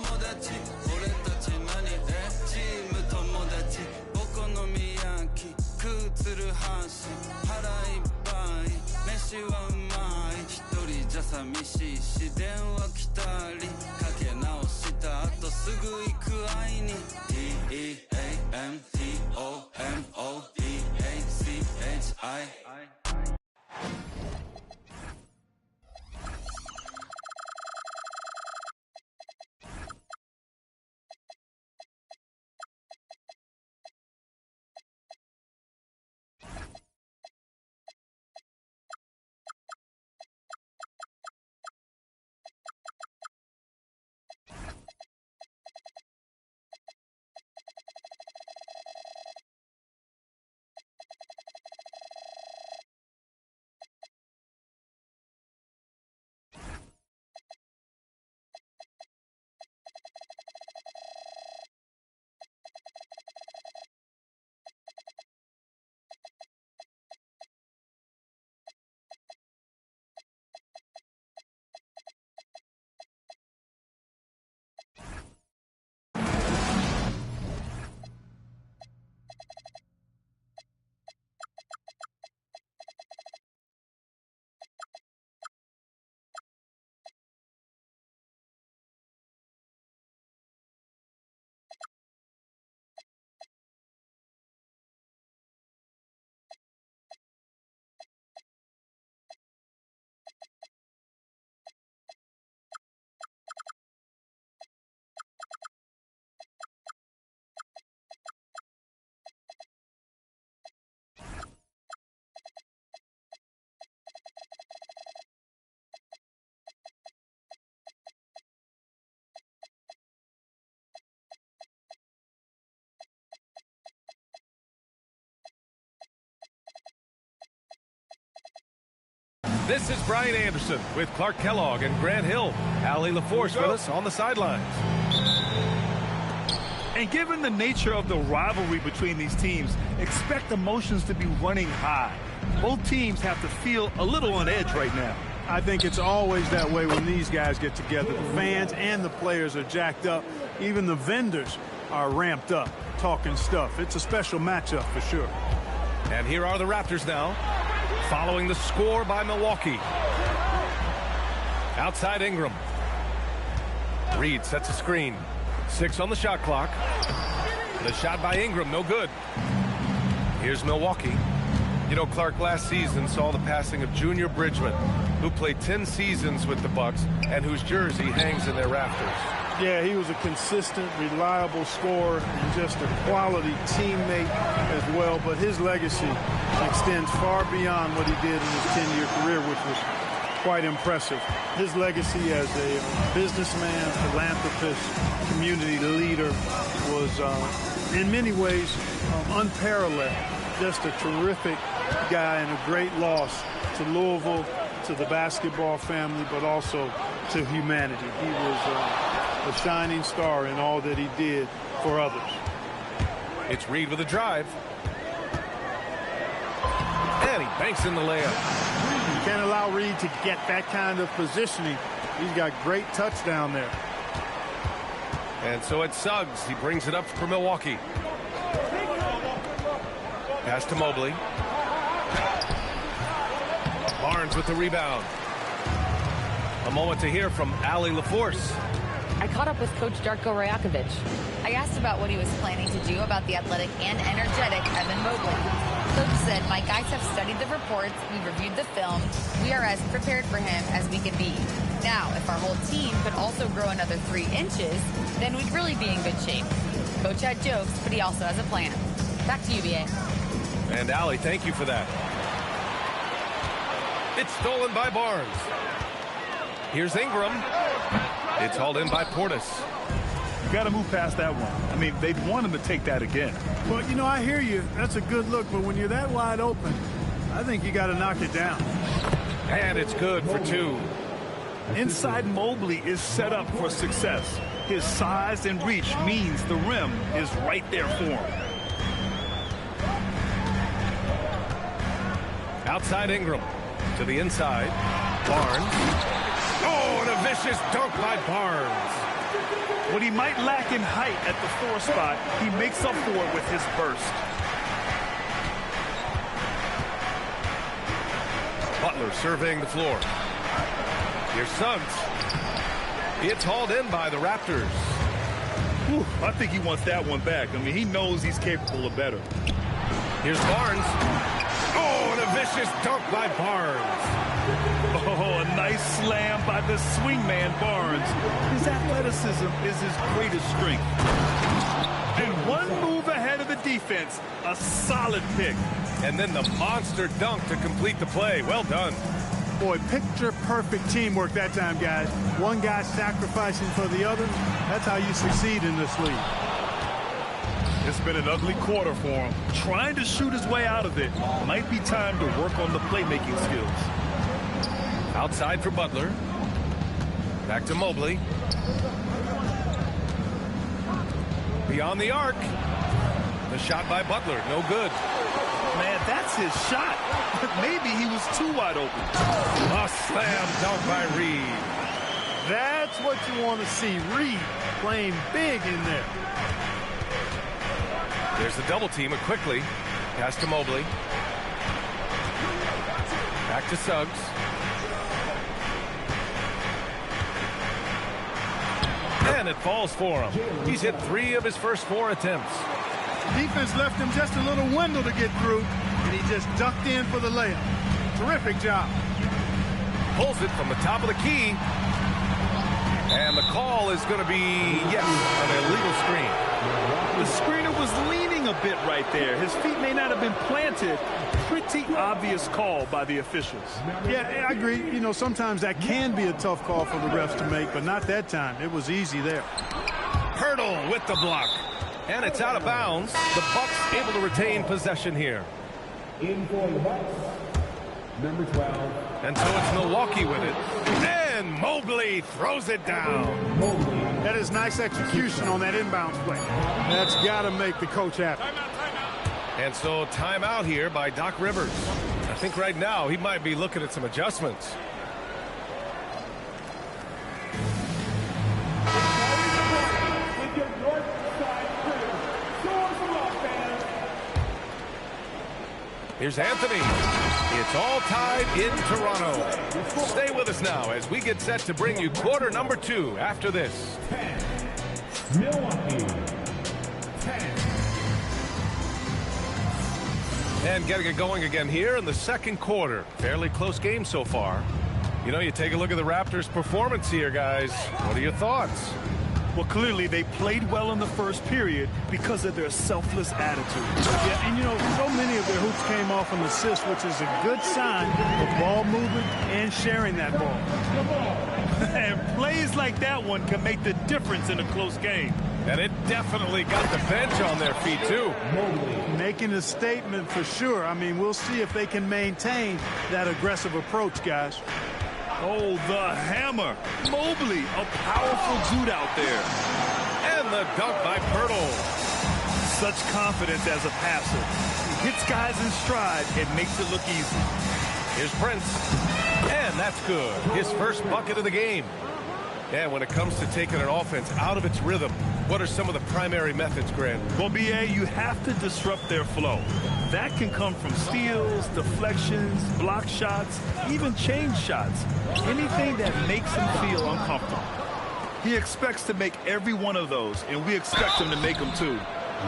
達俺たち何チーム友達お好み焼き食う鶴橋腹いっぱい飯はうまい一人じゃ寂しいし電話来たりかけ直した後すぐ行く会いに TEAMTOMODACHI This is Brian Anderson with Clark Kellogg and Grant Hill. Allie LaForce with us on the sidelines. And given the nature of the rivalry between these teams, expect emotions to be running high. Both teams have to feel a little on edge right now. I think it's always that way when these guys get together. The fans and the players are jacked up. Even the vendors are ramped up, talking stuff. It's a special matchup for sure. And here are the Raptors now, following the score by Milwaukee. Outside Ingram. Reed sets a screen. 6 on the shot clock. The shot by Ingram, no good. Here's Milwaukee. You know, Clark last season saw the passing of Junior Bridgman, who played 10 seasons with the Bucks and whose jersey hangs in their rafters. Yeah, he was a consistent, reliable scorer and just a quality teammate as well. But his legacy extends far beyond what he did in his 10-year career, which was quite impressive. His legacy as a businessman, philanthropist, community leader was, in many ways, unparalleled. Just a terrific guy and a great loss to Louisville, to the basketball family, but also to humanity. He was a shining star in all that he did for others. It's Reed with a drive. And he banks in the layup. You can't allow Reed to get that kind of positioning. He's got great touch down there. And so it's Suggs. He brings it up for Milwaukee. Pass to Mobley. Barnes with the rebound. A moment to hear from Allie LaForce. I caught up with Coach Darko Rajakovic. I asked about what he was planning to do about the athletic and energetic Evan Mobley. Coach said, my guys have studied the reports, we've reviewed the film, we are as prepared for him as we can be. Now, if our whole team could also grow another 3 inches, then we'd really be in good shape. Coach had jokes, but he also has a plan. Back to you, B.A. And Allie, thank you for that. It's stolen by Barnes. Here's Ingram. It's hauled in by Portis. You got to move past that one. I mean, they'd want him to take that again. Well, you know, I hear you. That's a good look, but when you're that wide open, I think you got to knock it down. And it's good for 2. Inside Mobley is set up for success. His size and reach means the rim is right there for him. Outside Ingram. To the inside. Barnes. Oh, and a vicious dunk by Barnes. What he might lack in height at the 4 spot, he makes up for it with his burst. Butler surveying the floor. Here's Suggs. It's hauled in by the Raptors. Whew, I think he wants that one back. I mean, he knows he's capable of better. Here's Barnes. Oh, and a vicious dunk by Barnes. Oh, a nice slam by the swingman Barnes. His athleticism is his greatest strength. And one move ahead of the defense. A solid pick. And then the monster dunk to complete the play. Well done. Boy, picture-perfect teamwork that time, guys. One guy sacrificing for the other. That's how you succeed in this league. It's been an ugly quarter for him. Trying to shoot his way out of it. Might be time to work on the playmaking skills. Outside for Butler. Back to Mobley. Beyond the arc. The shot by Butler, no good. Man, that's his shot. Maybe he was too wide open. A slam dunk by Reed. That's what you want to see. Reed playing big in there. There's the double team quickly. Pass to Mobley. Back to Suggs. And it falls for him. He's hit 3 of his first 4 attempts. Defense left him just a little window to get through, and he just ducked in for the layup. Terrific job. Pulls it from the top of the key. And the call is going to be, yes, an illegal screen. The screener was leaning a bit right there. His feet may not have been planted. Pretty obvious call by the officials. Yeah, I agree. You know, sometimes that can be a tough call for the refs to make, but not that time. It was easy there. Hurdle with the block. And it's out of bounds. The Bucks able to retain possession here. In for the Bucks, number 12. And so it's Milwaukee with it. And Mobley throws it down. That is nice execution on that inbounds play. That's got to make the coach happy. And so timeout here by Doc Rivers. I think right now he might be looking at some adjustments. Here's Anthony. It's all tied in Toronto. Stay with us now as we get set to bring you quarter number 2 after this. 10. Milwaukee. 10. And getting it going again here in the second quarter. Fairly close game so far. You know, you take a look at the Raptors' performance here, guys. What are your thoughts? Well, clearly they played well in the first period because of their selfless attitude. Yeah, and you know, so many of their hoops came off an assist, which is a good sign of ball movement and sharing that ball. And plays like that one can make the difference in a close game. And it definitely got the bench on their feet, too. Making a statement for sure. I mean, we'll see if they can maintain that aggressive approach, guys. Oh, the hammer. Mobley, a powerful dude out there. And the dunk by Pirtle. Such confidence as a passer. He hits guys in stride and makes it look easy. Here's Prince. And that's good. His first bucket of the game. And when it comes to taking an offense out of its rhythm, what are some of the primary methods, Grant? Well, B.A., you have to disrupt their flow. That can come from steals, deflections, block shots, even change shots. Anything that makes him feel uncomfortable. He expects to make every one of those, and we expect him to make them too.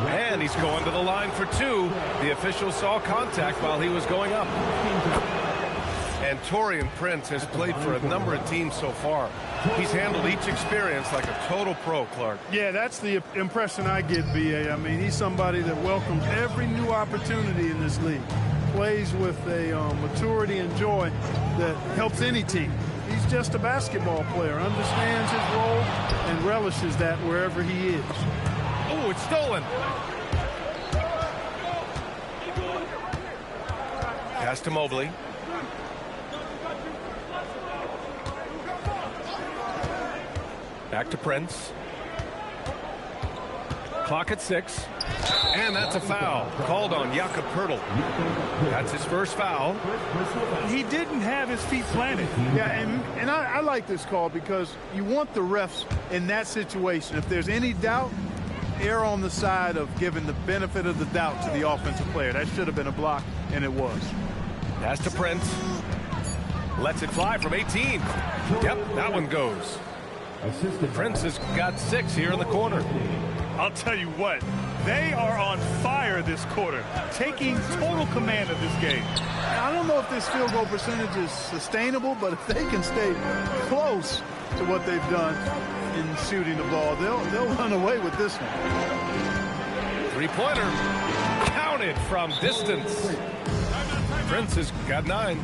And he's going to the line for 2. The official saw contact while he was going up. And Taurean Prince has played for a number of teams so far. He's handled each experience like a total pro, Clark. Yeah, that's the impression I get, B.A. I mean, he's somebody that welcomes every new opportunity in this league. Plays with a maturity and joy that helps any team. He's just a basketball player, understands his role, and relishes that wherever he is. Oh, it's stolen. Pass to Mobley. Back to Prince. Clock at 6. And that's a foul called on Jakob Poeltl. That's his first foul. He didn't have his feet planted. Yeah, and I like this call because you want the refs in that situation. If there's any doubt, err on the side of giving the benefit of the doubt to the offensive player. That should have been a block, and it was. Pass to Prince. Lets it fly from 18. Yep, that one goes. Prince has got 6 here in the corner. I'll tell you what, they are on fire this quarter, taking total command of this game. I don't know if this field goal percentage is sustainable, but if they can stay close to what they've done in shooting the ball, they'll run away with this one. Three-pointer counted from distance. Prince has got 9.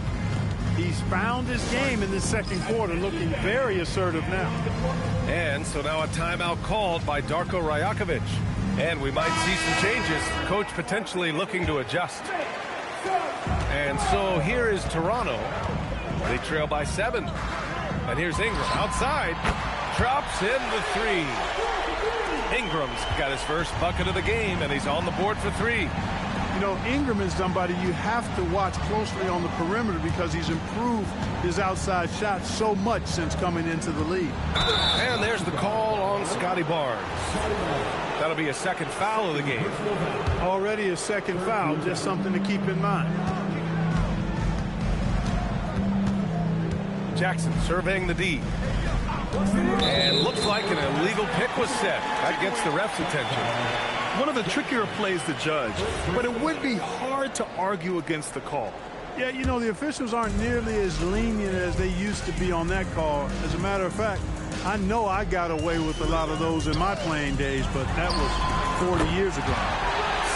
He's found his game in this second quarter, looking very assertive now. And so now a timeout called by Darko Rajakovic. And we might see some changes. Coach potentially looking to adjust. And so here is Toronto. They trail by 7. And here's Ingram outside. Drops in the 3. Ingram's got his first bucket of the game, and he's on the board for 3. You know, Ingram is somebody you have to watch closely on the perimeter because he's improved his outside shot so much since coming into the league. And there's the call on Scotty Barnes. That'll be a second foul of the game. Already a second foul, just something to keep in mind. Jackson surveying the D. And looks like an illegal pick was set. That gets the ref's attention. One of the trickier plays to judge, but it would be hard to argue against the call. Yeah, you know, the officials aren't nearly as lenient as they used to be on that call. As a matter of fact, I know I got away with a lot of those in my playing days, but that was 40 years ago.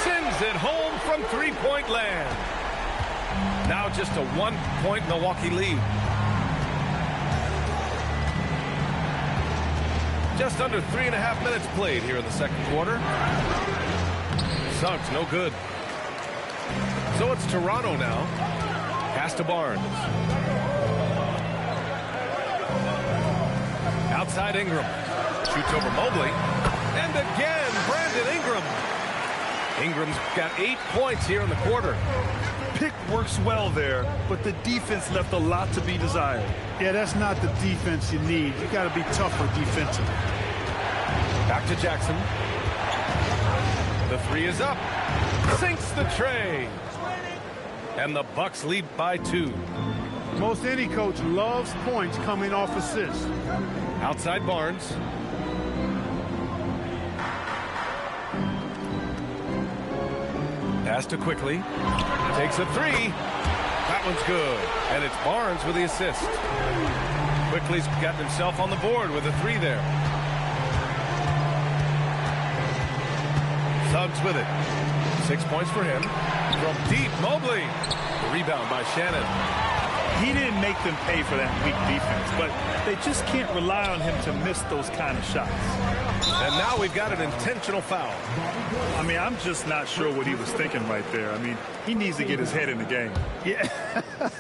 Sends it home from three-point land. Now just a 1-point Milwaukee lead. Just under 3.5 minutes played here in the second quarter. Suggs, no good. So it's Toronto now. Pass to Barnes. Outside Ingram. Shoots over Mobley. And again, Brandon Ingram. Ingram's got 8 points here in the quarter. Pick works well there, but the defense left a lot to be desired. Yeah, that's not the defense you need. You got to be tougher defensively. Back to Jackson. The 3 is up. Sinks the tray. And the Bucks lead by 2. Most any coach loves points coming off assists. Outside Barnes. Pass to Quickly. Takes a 3. That one's good. And it's Barnes with the assist. Quickly's gotten himself on the board with a 3 there. Suggs with it. 6 points for him. From deep, Mobley. The rebound by Shannon. He didn't make them pay for that weak defense, but they just can't rely on him to miss those kind of shots. And now we've got an intentional foul. I mean, I'm just not sure what he was thinking right there. I mean, he needs to get his head in the game. Yeah,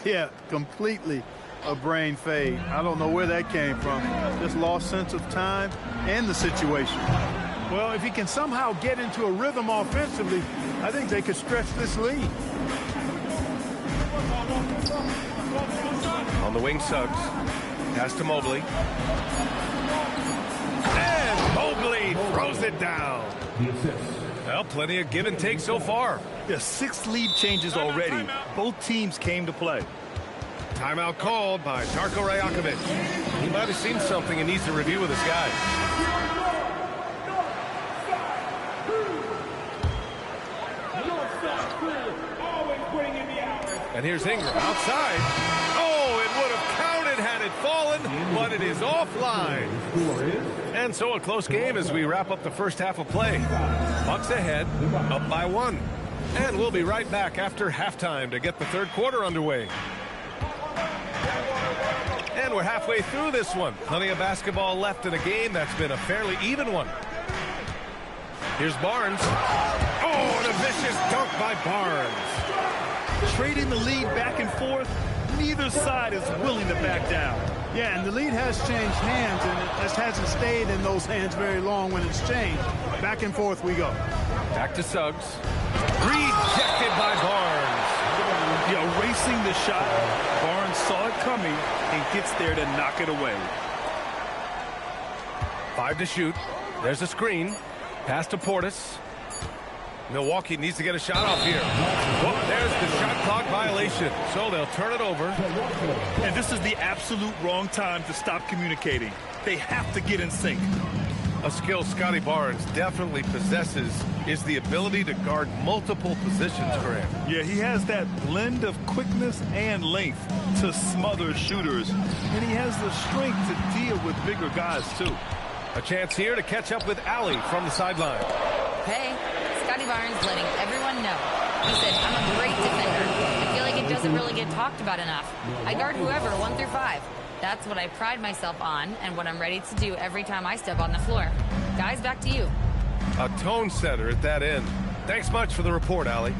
yeah, completely a brain fade. I don't know where that came from. Just lost sense of time and the situation. Well, if he can somehow get into a rhythm offensively, I think they could stretch this lead. On the wing, Suggs. Pass to Mobley. And Mobley throws it down. Well, plenty of give and take so far. Yeah, 6 lead changes already. Both teams came to play. Timeout called by Darko Rajakovic. He might have seen something and needs to review with his guys. And here's Ingram outside. Oh, it would have counted had it fallen, but it is offline. And so a close game as we wrap up the first half of play. Bucks ahead, up by 1. And we'll be right back after halftime to get the third quarter underway. And we're halfway through this one. Plenty of basketball left in a game that's been a fairly even one. Here's Barnes. Oh, and a vicious dunk by Barnes. Trading the lead back and forth, neither side is willing to back down. Yeah, and the lead has changed hands, and it just hasn't stayed in those hands very long when it's changed. Back and forth we go. Back to Suggs. Rejected by Barnes. Yeah, erasing the shot. Barnes saw it coming and gets there to knock it away. 5 to shoot. There's a screen. Pass to Portis. Milwaukee needs to get a shot off here. Well, there's the shot clock violation. So they'll turn it over. And this is the absolute wrong time to stop communicating. They have to get in sync. A skill Scotty Barnes definitely possesses is the ability to guard multiple positions, Graham. Yeah, he has that blend of quickness and length to smother shooters. And he has the strength to deal with bigger guys, too. A chance here to catch up with Allie from the sideline. Hey, Scotty Barnes letting everyone know. He said, I'm a great defender. I feel like it doesn't really get talked about enough. I guard whoever, 1 through 5. That's what I pride myself on and what I'm ready to do every time I step on the floor. Guys, back to you. A tone setter at that end. Thanks much for the report, Allie.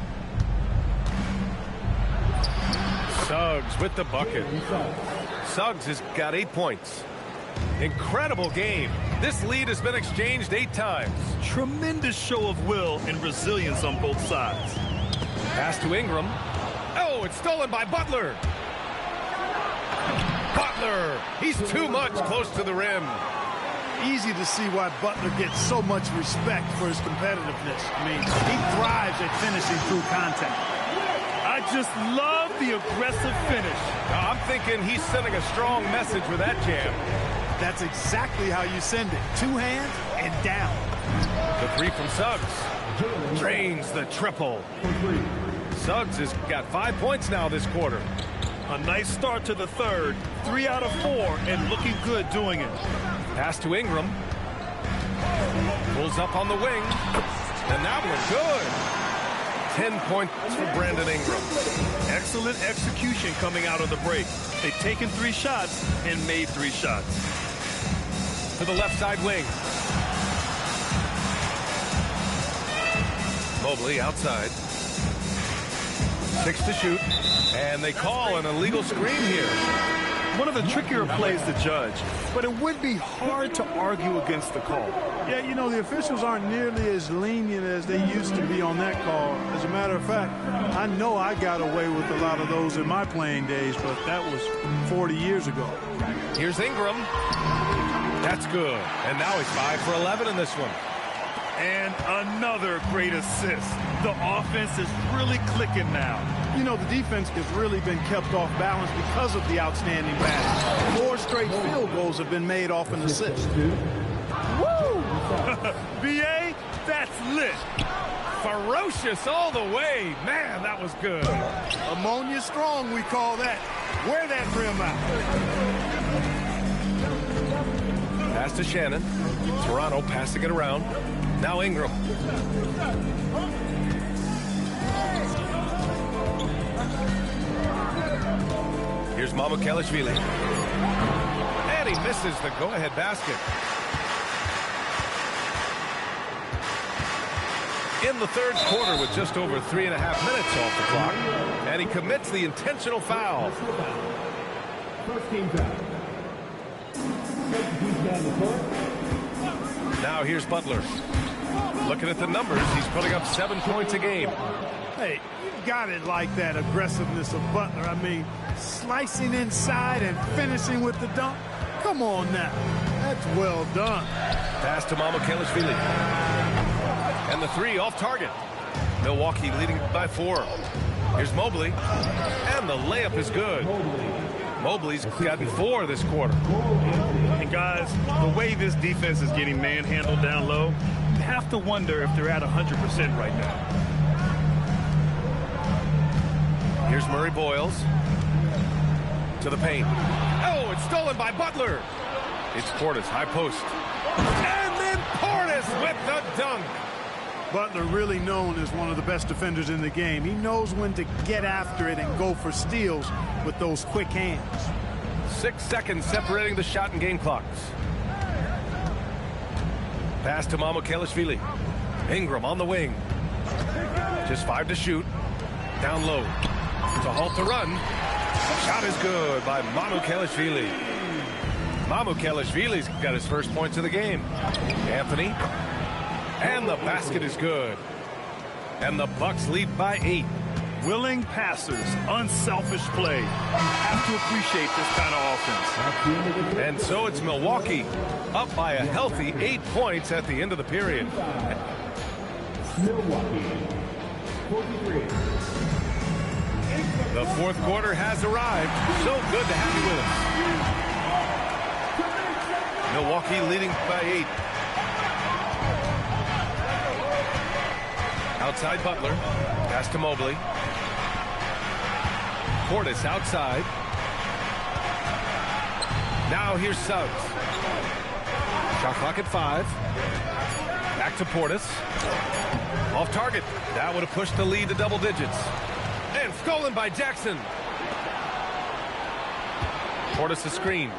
Suggs with the bucket. Suggs has got 8 points. Incredible game. This lead has been exchanged 8 times. Tremendous show of will and resilience on both sides. Pass to Ingram. Oh, it's stolen by Butler. Butler, he's too much close to the rim. Easy to see why Butler gets so much respect for his competitiveness. I mean, he thrives at finishing through contact. I just love the aggressive finish. I'm thinking he's sending a strong message with that jam. That's exactly how you send it. 2 hands and down. The 3 from Suggs. Drains the triple. Suggs has got 5 points now this quarter. A nice start to the third. 3 out of 4 and looking good doing it. Pass to Ingram. Pulls up on the wing. And that one good. 10 points for Brandon Ingram. Excellent execution coming out of the break. They've taken 3 shots and made 3 shots. To the left side wing. Mobley outside. 6 to shoot. And they call an illegal screen here. One of the trickier plays to judge, but it would be hard to argue against the call. Yeah, you know, the officials aren't nearly as lenient as they used to be on that call. As a matter of fact, I know I got away with a lot of those in my playing days, but that was 40 years ago. Here's Ingram. That's good. And now he's 5 for 11 in this one. And another great assist. The offense is really clicking now. You know, the defense has really been kept off balance because of the outstanding batting. 4 straight field goals have been made off an assist. Woo! BA, that's lit. Ferocious all the way. Man, that was good. Ammonia strong, we call that. Wear that rim out. Pass to Shannon. Toronto passing it around. Now Ingram. Here's Mamukelashvili. And he misses the go-ahead basket. In the third quarter with just over 3.5 minutes off the clock. And he commits the intentional foul. First team foul. Now here's Butler. Looking at the numbers, he's putting up 7 points a game. Hey, you got it like that aggressiveness of Butler. I mean, slicing inside and finishing with the dunk. Come on now. That's well done. Pass to Mamukelashvili. And the 3 off target. Milwaukee leading by 4. Here's Mobley. And the layup is good. Mobley's gotten 4 this quarter. And guys, the way this defense is getting manhandled down low, you have to wonder if they're at 100% right now. Here's Murray Boyles. To the paint. Oh, it's stolen by Butler. It's Portis, high post. And then Portis with the dunk. Butler really known as one of the best defenders in the game. He knows when to get after it and go for steals with those quick hands. 6 seconds separating the shot and game clocks. Pass to Mamukelashvili. Ingram on the wing. Just 5 to shoot. Down low. To halt the run. Shot is good by Mamukelashvili. Mamukelashvili's got his first points of the game. Anthony. And the basket is good. And the Bucks lead by 8. Willing passers, unselfish play. Have to appreciate this kind of offense. And so it's Milwaukee up by a healthy 8 points at the end of the period. Milwaukee, 43. The fourth quarter has arrived. So good to have you with us. Milwaukee leading by 8. Outside Butler. Pass to Mobley. Portis outside. Now here's Suggs. Shot clock at 5. Back to Portis. Off target. That would have pushed the lead to double digits. And stolen by Jackson. Portis a screen.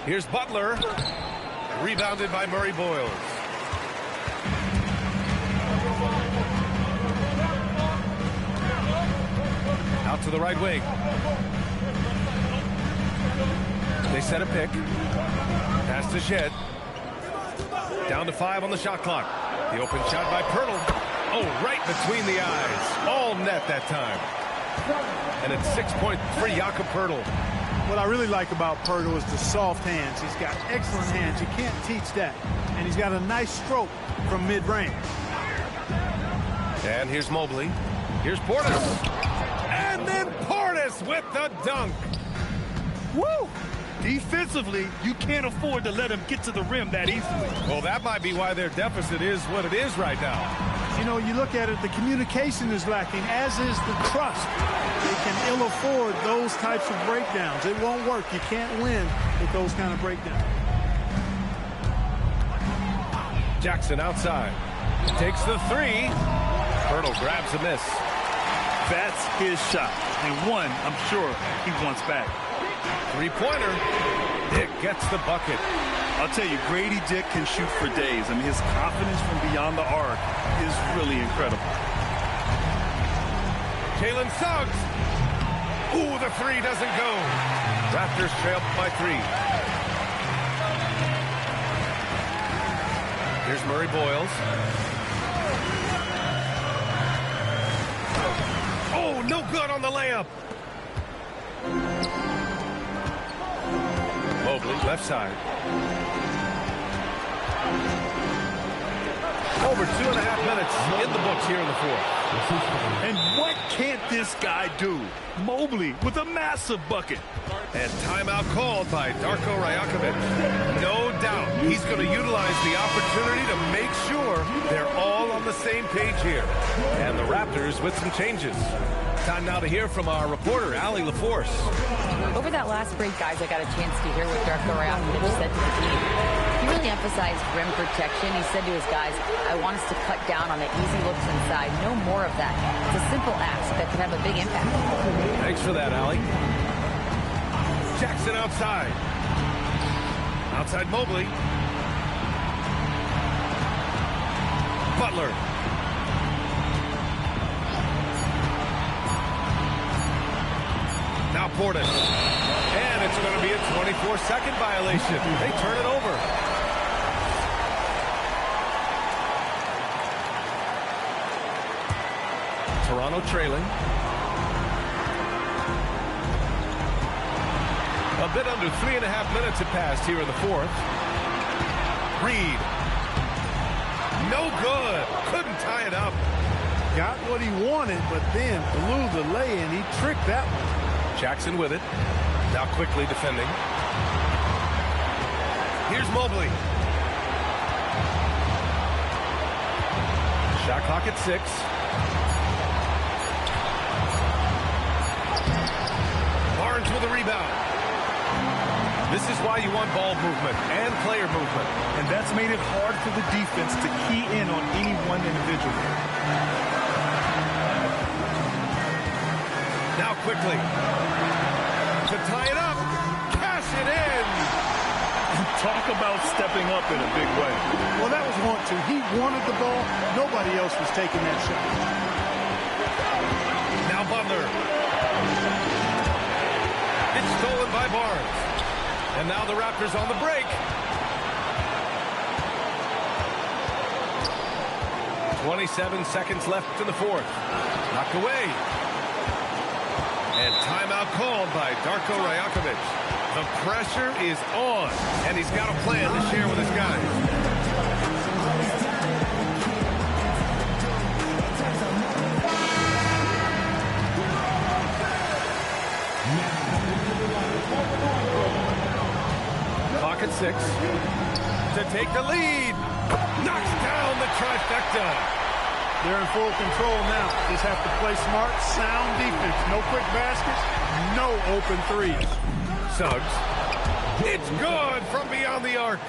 Here's Butler. Rebounded by Murray Boyles. Out to the right wing. They set a pick. Pass to Shed. Down to 5 on the shot clock. The open shot by Pirtle. Oh, right between the eyes. All net that time. And it's 6 points for Jakob Pirtle. What I really like about Pirtle is the soft hands. He's got excellent hands. You can't teach that. And he's got a nice stroke from mid-range. And here's Mobley. Here's Portis. And then Portis with the dunk. Woo! Defensively, you can't afford to let him get to the rim that easily. Well, that might be why their deficit is what it is right now. You know, you look at it, the communication is lacking, as is the trust. They can ill afford those types of breakdowns. It won't work. You can't win with those kind of breakdowns. Jackson outside. Takes the 3. Pirtle grabs a miss. That's his shot. And one, I'm sure, he wants back. Three-pointer. Dick gets the bucket. I'll tell you, Grady Dick can shoot for days. I mean, his confidence from beyond the arc is really incredible. Jalen Suggs. Ooh, the 3 doesn't go. Raptors trail by 3. Here's Murray Boyles. Oh, no good on the layup. Mobley, left side. Over 2.5 minutes in the books here in the fourth. And what can't this guy do? Mobley with a massive bucket. And timeout called by Darko Rajakovic. No doubt he's going to utilize the opportunity to make sure they're all on the same page here. And the Raptors with some changes. Time now to hear from our reporter, Allie LaForce. Over that last break, guys, I got a chance to hear what Darko Rajakovic said to the team. He really emphasized rim protection. He said to his guys, I want us to cut down on the easy looks inside. No more of that. It's a simple ask that could have a big impact. Thanks for that, Allie. Jackson outside. Outside Mobley. Butler. Now Portis. And it's going to be a 24-second violation. They turn it over. Toronto trailing. A bit under 3.5 minutes had passed here in the fourth. Reed. No good. Couldn't tie it up. Got what he wanted, but then blew the lay-in. He tricked that one. Jackson with it. Now quickly defending. Here's Mobley. Shot clock at 6. Barnes with a rebound. This is why you want ball movement and player movement. And that's made it hard for the defense to key in on any one individual. Now quickly. To tie it up. Cash it in. Talk about stepping up in a big way. Well, that was want to. He wanted the ball. Nobody else was taking that shot. Now Butler. It's stolen by Barnes. And now the Raptors on the break. 27 seconds left in the fourth. Knocked away. And timeout called by Darko Rajakovic. The pressure is on, and he's got a plan to share with his guys. Clock at 6. To take the lead. Knocks down the trifecta. They're in full control now. Just have to play smart, sound defense. No quick baskets, no open threes. Suggs. It's good from beyond the arc.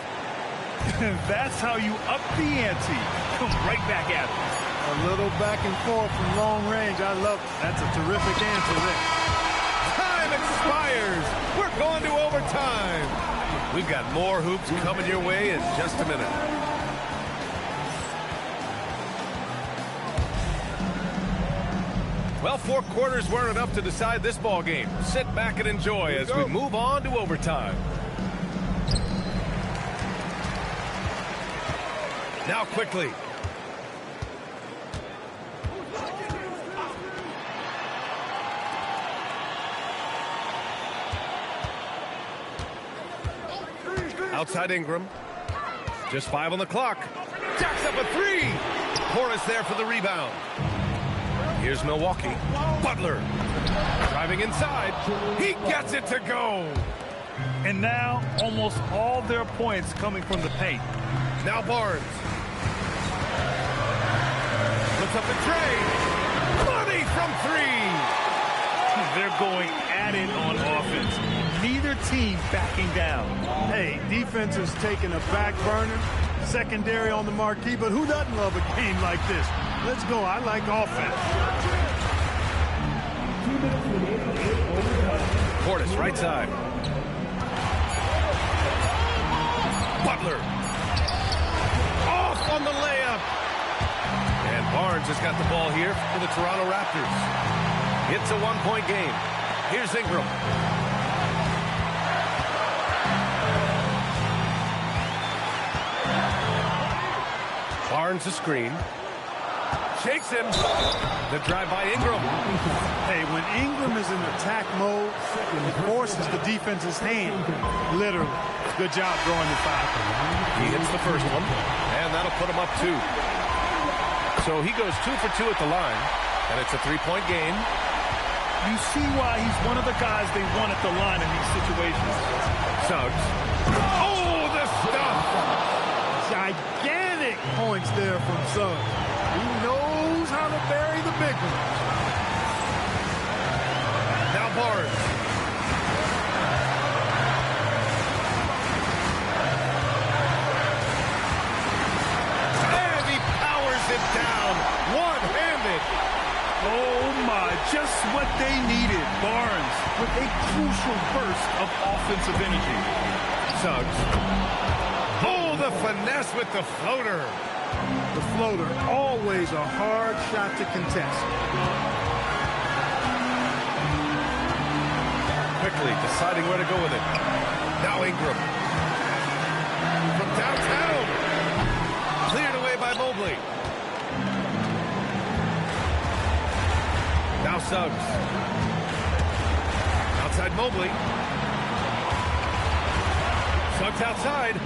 That's how you up the ante. Come right back at it. A little back and forth from long range. I love it. That's a terrific answer there. Time expires. We're going to overtime. We've got more hoops coming your way in just a minute. Well, 4 quarters weren't enough to decide this ball game. Sit back and enjoy as we move on to overtime. Now quickly. Outside Ingram. Just 5 on the clock. Jacks up a 3. Porras there for the rebound. Here's Milwaukee. Butler. Driving inside. He gets it to go. And now almost all their points coming from the paint. Now Barnes. Puts up the tray. Money from 3. They're going at it on offense. Neither team backing down. Hey, defense is taking a back burner. Secondary on the marquee, but who doesn't love a game like this? Let's go. I like offense. Portis, right side. Butler. Off on the layup. And Barnes has got the ball here for the Toronto Raptors. It's a 1-point game. Here's Ingram. Barnes a screen. Shakes him. The drive by Ingram. Hey, when Ingram is in attack mode, it forces the defense's hand. Literally. Good job drawing the foul. He hits the first one, and that'll put him up 2. So he goes 2 for 2 at the line, and it's a 3-point game. You see why he's one of the guys they want at the line in these situations. Suggs. Oh, the stuff! Gigantic points there from Suggs. He knows how to bury the big one. Now Barnes. And he powers it down. One-handed. Oh, my. Just what they needed. Barnes with a crucial burst of offensive energy. Suggs. Oh, the finesse with the floater. The floater, always a hard shot to contest. Quickly deciding where to go with it. Now Ingram. From downtown. Cleared away by Mobley. Now Suggs. Outside Mobley. Suggs outside.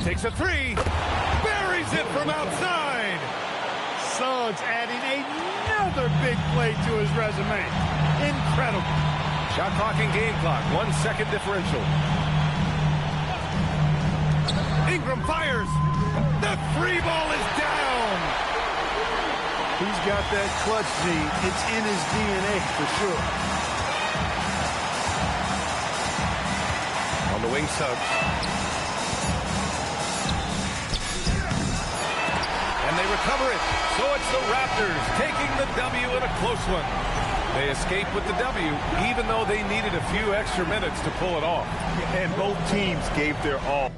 Takes a 3. Buries it from outside. Suggs adding another big play to his resume. Incredible. Shot clock and game clock. 1 second differential. Ingram fires. The 3 ball is down. He's got that clutch gene. It's in his DNA for sure. On the wing, Suggs. And they recover it. So it's the Raptors taking the W in a close one. They escape with the W, even though they needed a few extra minutes to pull it off. And both teams gave their all.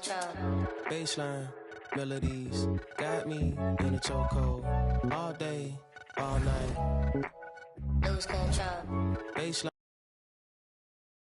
control. Baseline melodies got me in a chokehold all day, all night. Lose control.